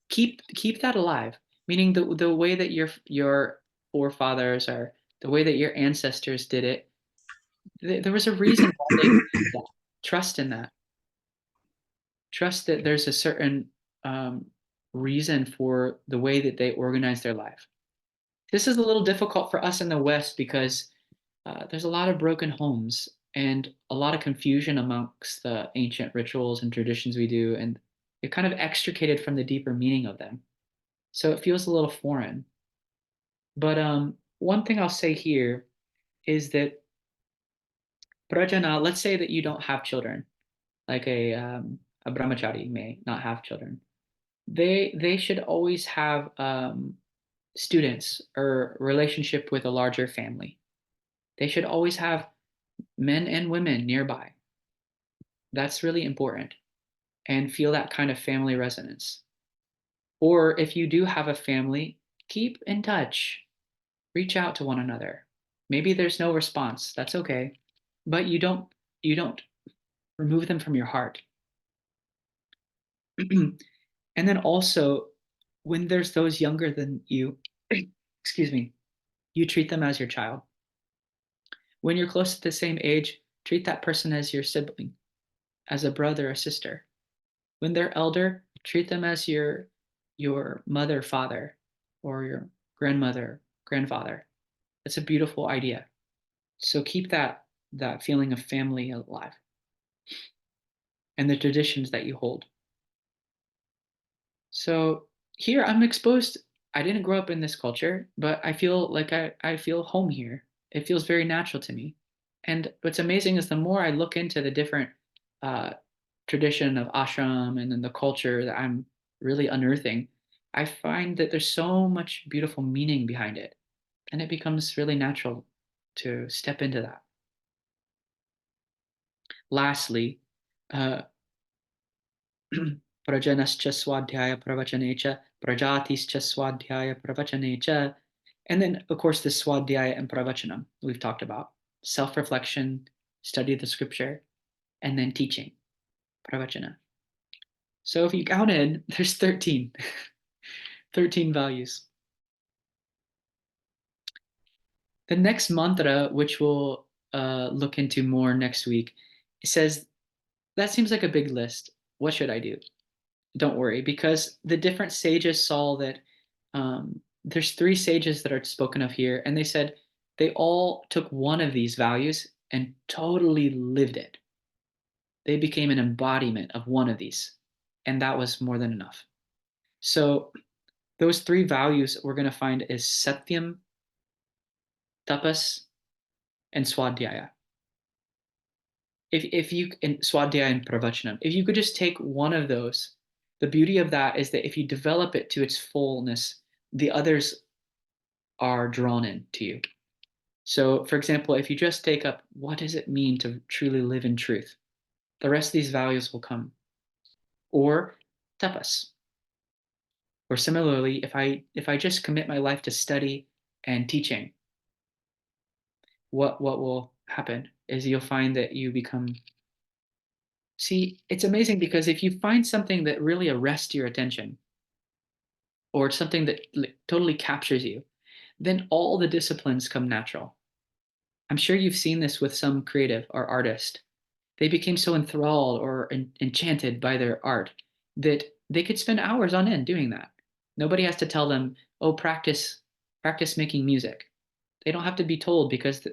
keep that alive, meaning the way that your forefathers or the way that your ancestors did it, there was a reason why they did that. Trust in that. Trust that there's a certain reason for the way that they organize their life. This is a little difficult for us in the West because there's a lot of broken homes and a lot of confusion amongst the ancient rituals and traditions we do, and you're kind of extricated from the deeper meaning of them. So it feels a little foreign. But one thing I'll say here is that prajana, let's say that you don't have children, like a brahmachari may not have children. They should always have students or relationship with a larger family. They should always have men and women nearby. That's really important. And feel that kind of family resonance. Or if you do have a family, keep in touch. Reach out to one another. Maybe there's no response. That's okay. But you don't remove them from your heart. And then also, when there's those younger than you, excuse me, you treat them as your child. When you're close to the same age, treat that person as your sibling, as a brother or sister. When they're elder, treat them as your mother, father, or your grandmother, grandfather. It's a beautiful idea. So keep that feeling of family alive and the traditions that you hold. So here I'm exposed. I didn't grow up in this culture, but I feel like I feel home here. It feels very natural to me. And what's amazing is the more I look into the different tradition of ashram and then the culture that I'm really unearthing, I find that there's so much beautiful meaning behind it. And it becomes really natural to step into that. Lastly, prajanascha swadhyaya pravachane cha, prajatischa swadhyaya pravachane cha. And then, of course, the swadhyaya and pravachanam we've talked about. Self-reflection, study of the scripture, and then teaching, pravachana. So if you counted, there's 13. 13 values. The next mantra, which we'll look into more next week, it says, that seems like a big list. What should I do? Don't worry, because the different sages saw that there's 3 sages that are spoken of here, and they said they all took one of these values and totally lived it. They became an embodiment of one of these, and that was more than enough. So those 3 values we're going to find is satyam, tapas, and swadhyaya. If you in swadhyaya and pravachanam, if you could just take one of those, the beauty of that is that if you develop it to its fullness, the others are drawn in to you. So, for example, if you just take up what does it mean to truly live in truth, the rest of these values will come. Or tapas. Or similarly, if I just commit my life to study and teaching, what will happen is you'll find that you become. See, it's amazing because if you find something that really arrests your attention, or something that totally captures you, then all the disciplines come natural. I'm sure you've seen this with some creative or artist. They became so enthralled or enchanted by their art that they could spend hours on end doing that. Nobody has to tell them, oh, practice making music. They don't have to be told because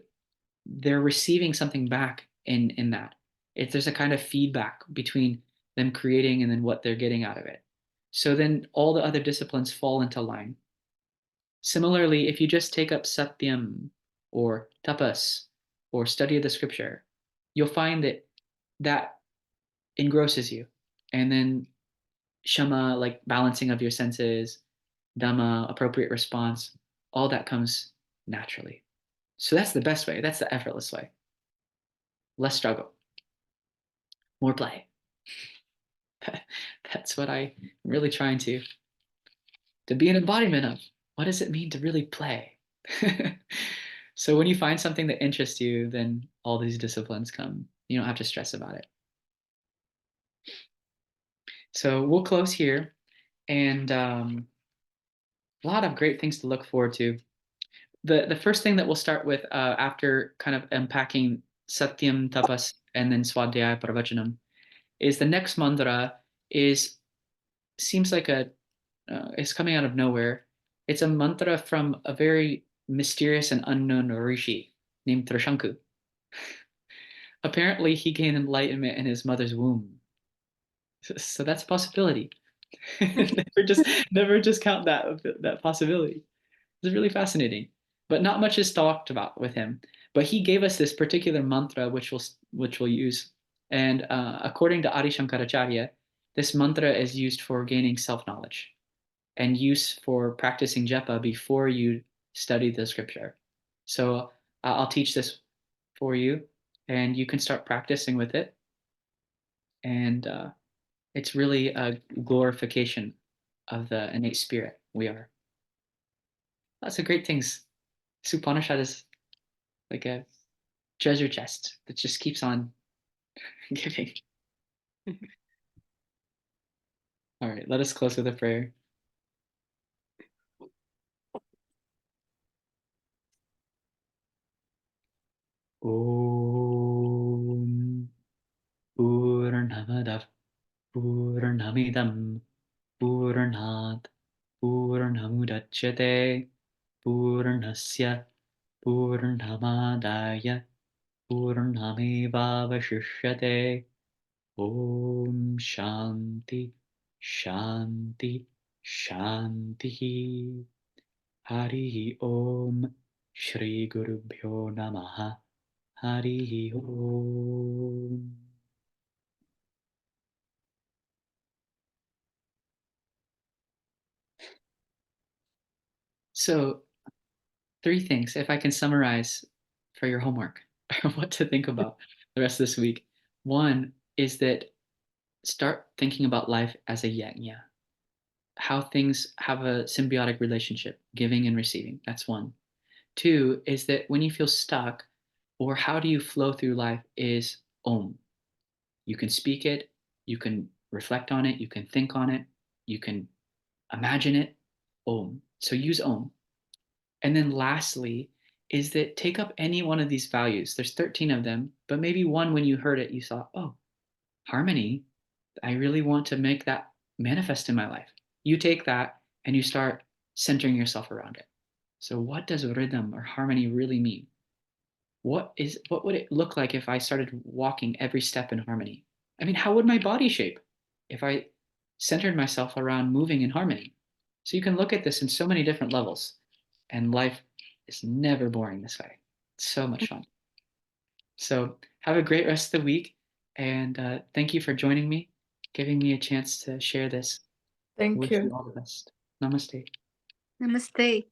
they're receiving something back in that. There's a kind of feedback between them creating and then what they're getting out of it. So then all the other disciplines fall into line. Similarly, if you just take up satyam or tapas or study of the scripture, you'll find that engrosses you. And then shama, like balancing of your senses, dhamma, appropriate response, all that comes naturally. So that's the best way. That's the effortless way. Less struggle, more play. That's what I'm really trying to be an embodiment of. What does it mean to really play? So when you find something that interests you, then all these disciplines come. You don't have to stress about it. So we'll close here, and a lot of great things to look forward to. The first thing that we'll start with after kind of unpacking satyam, tapas, and then swadhyaya pravachanam is the next mantra seems like it's coming out of nowhere. It's a mantra from a very mysterious and unknown rishi named Trishanku. Apparently, he gained enlightenment in his mother's womb. So that's a possibility. never just count that possibility. It's really fascinating. But not much is talked about with him. But he gave us this particular mantra, which we'll use. And according to Adi Shankaracharya, this mantra is used for gaining self-knowledge and use for practicing japa before you study the scripture. So I'll teach this for you, and you can start practicing with it. And it's really a glorification of the innate spirit we are. Lots of great things. This Upanishad is like a treasure chest that just keeps on giving. All right, let us close with a prayer. Om Purnamadav Purnamidam Purnat Purnamudachyate Purnasya Purnamadaya Purnamevavashishyate. Om Shanti Shanti Shanti. Hari Om Shri Gurubhyo Namaha. Hari Om. So, 3 things, if I can summarize for your homework, what to think about the rest of this week. One is that start thinking about life as a yajna, how things have a symbiotic relationship, giving and receiving. That's 1. 2 is that when you feel stuck, or how do you flow through life, is Om. You can speak it, you can reflect on it, you can think on it, you can imagine it. Om. So use Om. And then lastly is that take up any one of these values. There's 13 of them, but maybe one when you heard it, you thought, oh, harmony, I really want to make that manifest in my life. You take that and you start centering yourself around it. So what does rhythm or harmony really mean? What would it look like if I started walking every step in harmony? I mean, how would my body shape if I centered myself around moving in harmony? So you can look at this in so many different levels, and life is never boring this way. It's so much fun. So have a great rest of the week, and thank you for joining me, giving me a chance to share this. Thank Wish you. you all the best. Namaste. Namaste.